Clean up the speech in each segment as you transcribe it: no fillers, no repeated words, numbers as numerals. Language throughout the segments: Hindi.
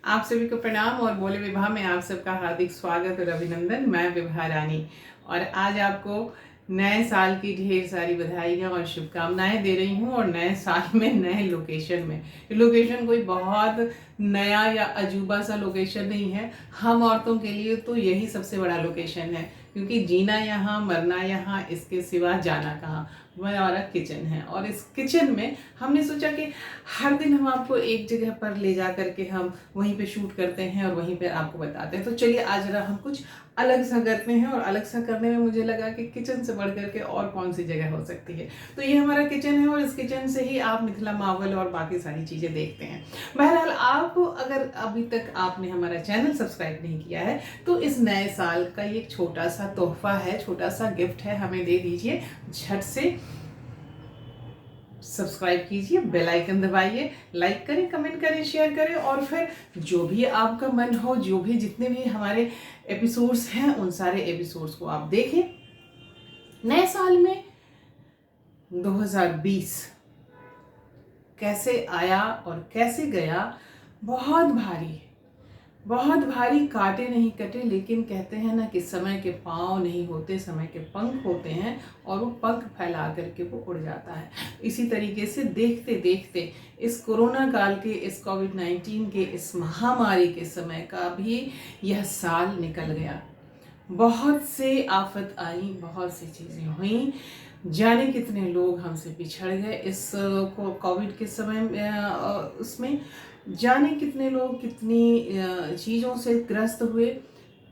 आप सभी को प्रणाम और बोले विवाह में आप सबका हार्दिक स्वागत और अभिनंदन। मैं विभा रानी और आज आपको नए साल की ढेर सारी बधाइयाँ और शुभकामनाएं दे रही हूँ। और नए साल में नए लोकेशन में, लोकेशन कोई बहुत नया या अजूबा सा लोकेशन नहीं है। हम औरतों के लिए तो यही सबसे बड़ा लोकेशन है, क्योंकि जीना यहाँ, मरना यहाँ, इसके सिवा जाना कहाँ। हमारा किचन है और इस किचन में हमने सोचा कि हर दिन हम आपको एक जगह पर ले जा करके हम वहीं पे शूट करते हैं और वहीं पे आपको बताते हैं। तो चलिए आज जरा हम कुछ अलग सा करते हैं, और अलग सा करने में मुझे लगा कि किचन से बढ़ करके और कौन सी जगह हो सकती है। तो ये हमारा किचन है और इस किचन से ही आप मिथिला मावल और बाकी सारी चीज़ें देखते हैं। बहरहाल, आप अगर अभी तक आपने हमारा चैनल सब्सक्राइब नहीं किया है तो इस नए साल का ये एक छोटा सा तोहफा है, छोटा सा गिफ्ट है, हमें दे दीजिए। झट से सब्सक्राइब कीजिए, बेल आइकन दबाइए, लाइक करें, कमेंट करें, शेयर करें, और फिर जो भी आपका मन हो, जो भी जितने भी हमारे एपिसोड्स हैं उन सारे एपिसोड्स को आप देखें। नए साल में 2020 कैसे आया और कैसे गया, बहुत भारी काटे नहीं कटे। लेकिन कहते हैं ना कि समय के पाँव नहीं होते, समय के पंख होते हैं, और वो पंख फैला करके वो उड़ जाता है। इसी तरीके से देखते देखते इस कोरोना काल के, इस कोविड-19 के, इस महामारी के समय का भी यह साल निकल गया। बहुत से आफत आई, बहुत सी चीज़ें हुई, जाने कितने लोग हमसे पिछड़ गए इस कोविड के समय में, उसमें जाने कितने लोग कितनी चीज़ों से ग्रस्त हुए।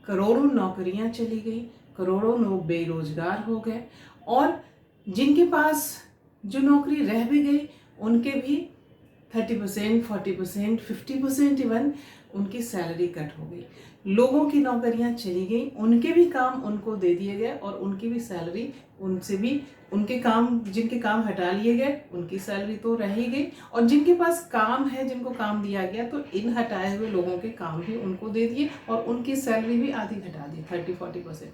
करोड़ों नौकरियां चली गई, करोड़ों लोग बेरोजगार हो गए, और जिनके पास जो नौकरी रह भी गई उनके भी 30%, 40%, 50% इवन उनकी सैलरी कट हो गई। लोगों की नौकरियां चली गई, उनके भी काम उनको दे दिए गए, और उनकी भी सैलरी, उनसे भी उनके काम, जिनके काम हटा लिए गए उनकी सैलरी तो रह ही गई, और जिनके पास काम है, जिनको काम दिया गया, तो इन हटाए हुए लोगों के काम भी उनको दे दिए और उनकी सैलरी भी आधी घटा दी, 30-40%।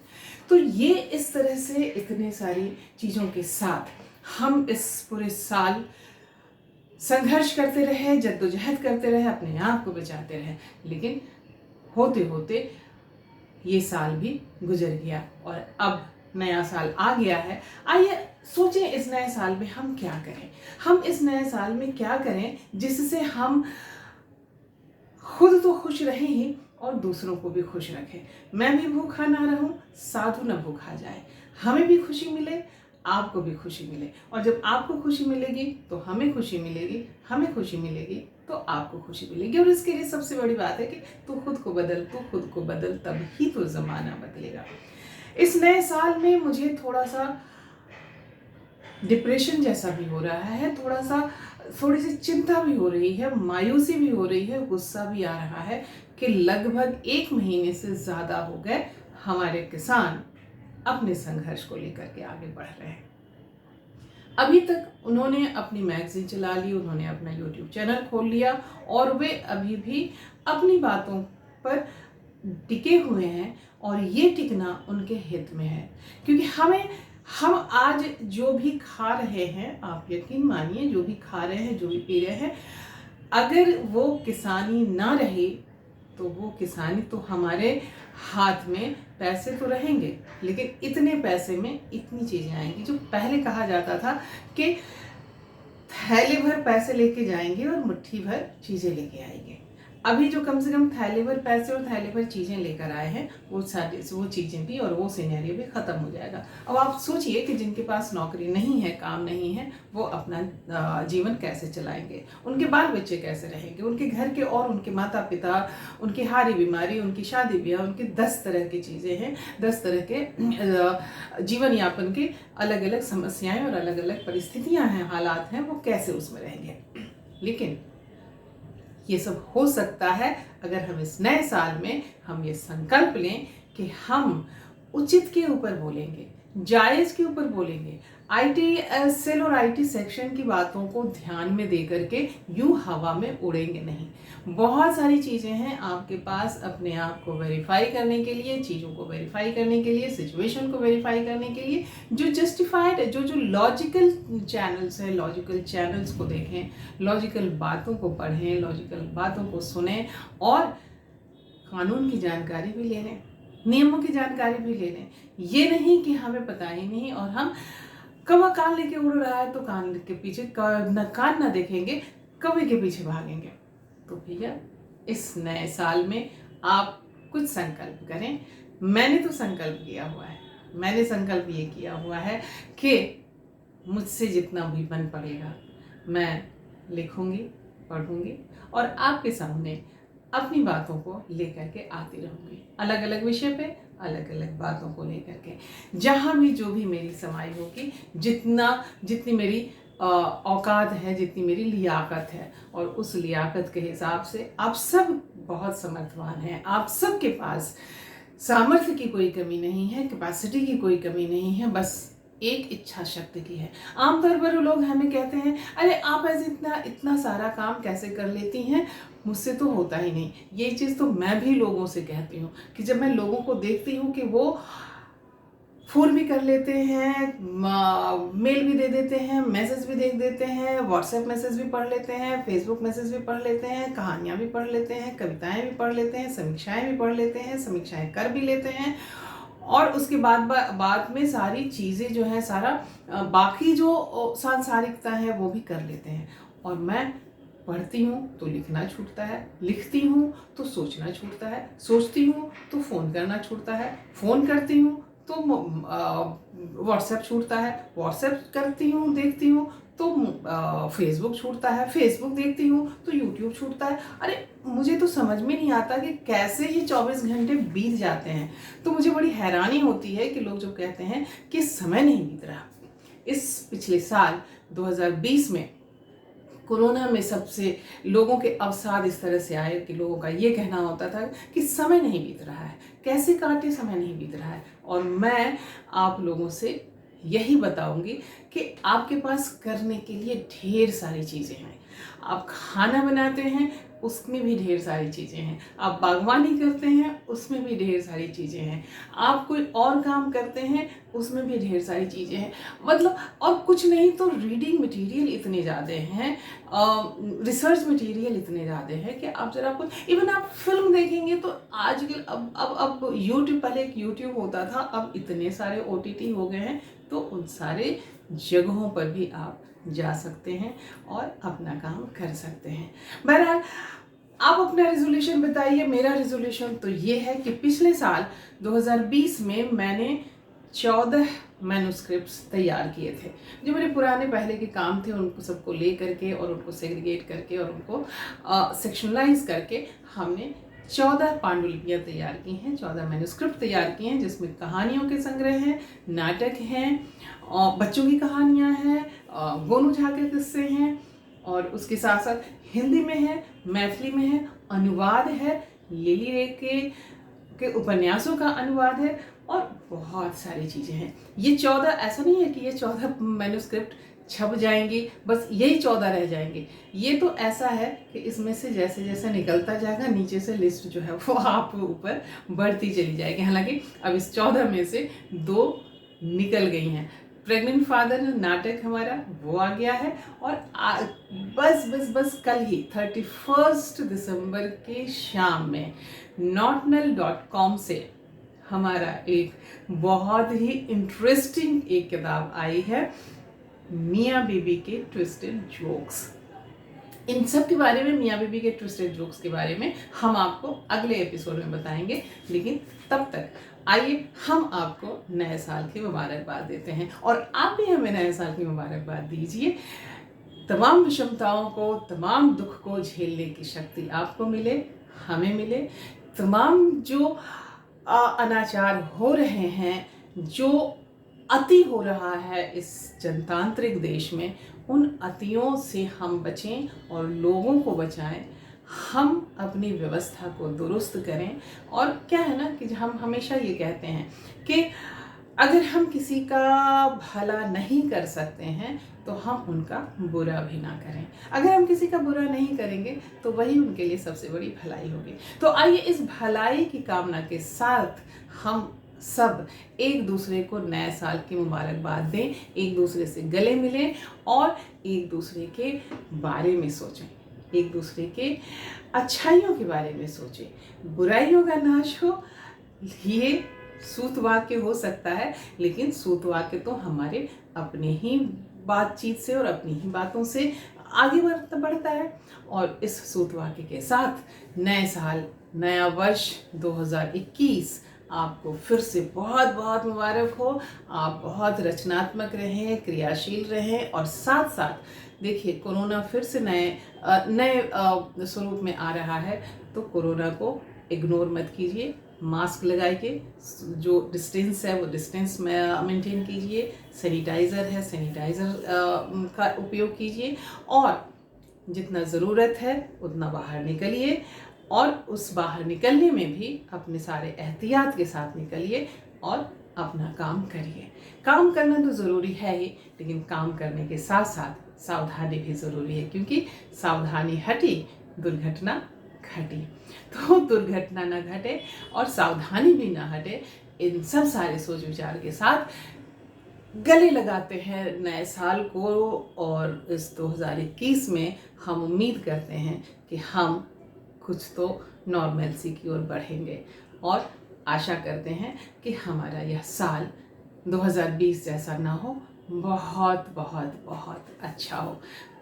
तो ये इस तरह से इतने सारी चीज़ों के साथ हम इस पूरे साल संघर्ष करते रहे, जद्दोजहद करते रहे, अपने आप को बचाते रहे। लेकिन होते होते ये साल भी गुजर गया और अब नया साल आ गया है। आइए सोचें इस नए साल में हम क्या करें। हम इस नए साल में क्या करें जिससे हम खुद तो खुश रहें ही और दूसरों को भी खुश रखें। मैं भी भूखा ना रहूं, साधु न भूखा जाए। हमें भी खुशी मिले, आपको भी खुशी मिले, और जब आपको खुशी मिलेगी तो हमें खुशी मिलेगी, हमें खुशी मिलेगी तो आपको खुशी मिलेगी। और इसके लिए सबसे बड़ी बात है कि तू खुद को बदल, तब ही तो जमाना बदलेगा। इस नए साल में मुझे थोड़ा सा डिप्रेशन जैसा भी हो रहा है, थोड़ी सी चिंता भी हो रही है, मायूसी भी हो रही है, गुस्सा भी आ रहा है कि लगभग 1 महीने से ज़्यादा हो गए हमारे किसान अपने संघर्ष को लेकर के आगे बढ़ रहे हैं। अभी तक उन्होंने अपनी मैगजीन चला ली, उन्होंने अपना यूट्यूब चैनल खोल लिया, और वे अभी भी अपनी बातों पर टिके हुए हैं, और ये टिकना उनके हित में है। क्योंकि हम आज जो भी खा रहे हैं, आप यकीन मानिए, जो भी खा रहे हैं, जो भी पी रहे हैं, अगर वो किसानी ना रही तो वो किसानी तो हमारे हाथ में पैसे तो रहेंगे, लेकिन इतने पैसे में इतनी चीज़ें आएंगी। जो पहले कहा जाता था कि थैले भर पैसे लेके जाएंगे और मुट्ठी भर चीज़ें लेके आएंगे, अभी जो कम से कम थैले भर पैसे और थैले भर चीज़ें लेकर आए हैं, वो चीज़ें भी और वो सिनेरियो भी ख़त्म हो जाएगा। अब आप सोचिए कि जिनके पास नौकरी नहीं है, काम नहीं है, वो अपना जीवन कैसे चलाएंगे, उनके बाल बच्चे कैसे रहेंगे, उनके घर के और उनके माता पिता, उनकी हारी बीमारी, उनकी शादी ब्याह, उनकी 10 तरह की चीज़ें हैं, 10 तरह के जीवन यापन की अलग अलग समस्याएं और अलग अलग परिस्थितियां हैं, हालात हैं, वो कैसे उसमें रहेंगे। लेकिन ये सब हो सकता है अगर हम इस नए साल में हम ये संकल्प लें कि हम उचित के ऊपर बोलेंगे, जायज़ के ऊपर बोलेंगे। आईटी सेल और आईटी सेक्शन की बातों को ध्यान में दे करके यूं हवा में उड़ेंगे नहीं। बहुत सारी चीज़ें हैं आपके पास अपने आप को वेरीफाई करने के लिए, चीज़ों को वेरीफाई करने के लिए, सिचुएशन को वेरीफाई करने के लिए, जो जस्टिफाइड है, जो लॉजिकल चैनल्स हैं, लॉजिकल चैनल्स को देखें, लॉजिकल बातों को पढ़ें, लॉजिकल बातों को सुनें और कानून की जानकारी भी ले लें, नियमों की जानकारी भी ले लें। ये नहीं कि हमें पता ही नहीं और हम कौवा कान लेके उड़ रहा है तो कान के पीछे कान ना देखेंगे, कौवे के पीछे भागेंगे। तो भैया इस नए साल में आप कुछ संकल्प करें। मैंने तो संकल्प किया हुआ है, मैंने संकल्प ये किया हुआ है कि मुझसे जितना भी बन पड़ेगा मैं लिखूंगी, पढ़ूंगी और आपके सामने अपनी बातों को लेकर के आती रहूंगी, अलग अलग विषय पे अलग अलग बातों को लेकर के। जहाँ भी जो भी मेरी समाई होगी, जितनी मेरी औकात है, जितनी मेरी लियाकत है, और उस लियाकत के हिसाब से आप सब बहुत समर्थवान हैं, आप सब के पास सामर्थ्य की कोई कमी नहीं है, कैपेसिटी की कोई कमी नहीं है, बस एक इच्छा शक्ति की है। आमतौर पर लोग हमें कहते हैं, अरे आप ऐसे इतना सारा काम कैसे कर लेती हैं, मुझसे तो होता ही नहीं। ये चीज़ तो मैं भी लोगों से कहती हूँ कि जब मैं लोगों को देखती हूँ कि वो फ़ोन भी कर लेते हैं, मेल भी दे देते हैं, मैसेज भी देख देते हैं, व्हाट्सएप मैसेज भी पढ़ लेते हैं, फेसबुक मैसेज भी पढ़ लेते हैं, कहानियाँ भी पढ़ लेते हैं, कविताएं भी पढ़ लेते हैं, समीक्षाएं भी पढ़ लेते हैं, समीक्षाएं कर भी लेते हैं, और उसके बाद में सारी चीज़ें जो है, सारा बाकी जो सांसारिकता है वो भी कर लेते हैं। और मैं पढ़ती हूँ तो लिखना छूटता है, लिखती हूँ तो सोचना छूटता है, सोचती हूँ तो फ़ोन करना छूटता है, फ़ोन करती हूँ तो व्हाट्सएप छूटता है, व्हाट्सएप करती हूँ देखती हूँ तो फेसबुक छूटता है, फेसबुक देखती हूँ तो यूट्यूब छूटता है। अरे मुझे तो समझ में नहीं आता कि कैसे ये 24 घंटे बीत जाते हैं। तो मुझे बड़ी हैरानी होती है कि लोग जो कहते हैं कि समय नहीं बीत रहा। इस पिछले साल 2020 में कोरोना में सबसे लोगों के अवसाद इस तरह से आए कि लोगों का ये कहना होता था कि समय नहीं बीत रहा है, कैसे काटे, समय नहीं बीत रहा है। और मैं आप लोगों से यही बताऊंगी कि आपके पास करने के लिए ढेर सारी चीज़ें हैं। आप खाना बनाते हैं, उसमें भी ढेर सारी चीज़ें हैं। आप बागवानी करते हैं, उसमें भी ढेर सारी चीज़ें हैं। आप कोई और काम करते हैं, उसमें भी ढेर सारी चीज़ें हैं। मतलब और कुछ नहीं तो रीडिंग मटेरियल इतने ज़्यादा हैं, रिसर्च मटेरियल इतने ज़्यादा हैं कि आप जरा कुछ, इवन आप फिल्म देखेंगे तो आजकल अब यूट्यूब, पहले एक यूट्यूब होता था, अब इतने सारे OTT हो गए हैं, तो उन सारे जगहों पर भी आप जा सकते हैं और अपना काम कर सकते हैं। बहरहाल आप अपना रेजोल्यूशन बताइए। मेरा रेजोल्यूशन तो ये है कि पिछले साल 2020 में मैंने 14 मैन्युस्क्रिप्ट्स तैयार किए थे। जो मेरे पुराने पहले के काम थे उनको सबको ले करके और उनको सेग्रीगेट करके और उनको सेक्शनलाइज करके हमने 14 पांडुलिपियाँ तैयार की हैं, 14 मैन्युस्क्रिप्ट तैयार किए हैं, जिसमें कहानियों के संग्रह हैं, नाटक हैं, बच्चों की कहानियाँ हैं, गोनू झा के किस्से हैं, और उसके साथ साथ हिंदी में है, मैथिली में है, अनुवाद है, लिली रे के उपन्यासों का अनुवाद है, और बहुत सारी चीज़ें हैं। ये 14, ऐसा नहीं है कि ये 14 मैन्युस्क्रिप्ट छप जाएंगी, बस यही 14 रह जाएंगे। ये तो ऐसा है कि इसमें से जैसे जैसे निकलता जाएगा, नीचे से लिस्ट जो है वो आप ऊपर बढ़ती चली जाएगी। हालांकि अब इस 14 में से 2 निकल गई हैं। प्रेग्नेंट फादर नाटक हमारा वो आ गया है, और बस कल ही 31 दिसंबर के शाम में notnal.com से हमारा एक बहुत ही इंटरेस्टिंग एक किताब आई है, मियाँ बीबी के ट्विस्टेड जोक्स। इन सब के बारे में, मियाँ बीबी के ट्विस्टेड जोक्स के बारे में हम आपको अगले एपिसोड में बताएंगे। लेकिन तब तक आइए हम आपको नए साल की मुबारकबाद देते हैं, और आप भी हमें नए साल की मुबारकबाद दीजिए। तमाम विषमताओं को, तमाम दुख को झेलने की शक्ति आपको मिले, हमें मिले। तमाम जो अनाचार हो रहे हैं, जो अति हो रहा है इस जनतांत्रिक देश में, उन अतियों से हम बचें और लोगों को बचाएं। हम अपनी व्यवस्था को दुरुस्त करें। और क्या है ना कि हम हमेशा ये कहते हैं कि अगर हम किसी का भला नहीं कर सकते हैं तो हम उनका बुरा भी ना करें। अगर हम किसी का बुरा नहीं करेंगे तो वही उनके लिए सबसे बड़ी भलाई होगी। तो आइए इस भलाई की कामना के साथ हम सब एक दूसरे को नए साल की मुबारकबाद दें, एक दूसरे से गले मिलें और एक दूसरे के बारे में सोचें, एक दूसरे के अच्छाइयों के बारे में सोचें। बुराइयों का नाश हो, ये सूत वाक्य हो सकता है, लेकिन सूत वाक्य तो हमारे अपने ही बातचीत से और अपनी ही बातों से आगे बढ़ता है। और इस सूत वाक्य के साथ नए साल, नया वर्ष 2021 आपको फिर से बहुत बहुत मुबारक हो। आप बहुत रचनात्मक रहें, क्रियाशील रहें और साथ साथ देखिए कोरोना फिर से नए स्वरूप में आ रहा है, तो कोरोना को इग्नोर मत कीजिए। मास्क लगाइए, जो डिस्टेंस है वो डिस्टेंस मेंटेन कीजिए, सैनिटाइज़र है सैनिटाइज़र का उपयोग कीजिए और जितना ज़रूरत है उतना बाहर निकलिए और उस बाहर निकलने में भी अपने सारे एहतियात के साथ निकलिए और अपना काम करिए। काम करना तो ज़रूरी है ही, लेकिन काम करने के साथ साथ सावधानी भी ज़रूरी है, क्योंकि सावधानी हटी दुर्घटना घटी। तो दुर्घटना ना घटे और सावधानी भी ना हटे, इन सब सारे सोच विचार के साथ गले लगाते हैं नए साल को। और इस 2021 में हम उम्मीद करते हैं कि हम कुछ तो नॉर्मलसी की ओर बढ़ेंगे और आशा करते हैं कि हमारा यह साल 2020 जैसा ना हो, बहुत बहुत बहुत अच्छा हो।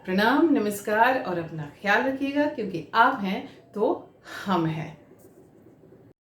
प्रणाम, नमस्कार और अपना ख्याल रखिएगा, क्योंकि आप हैं तो हम हैं।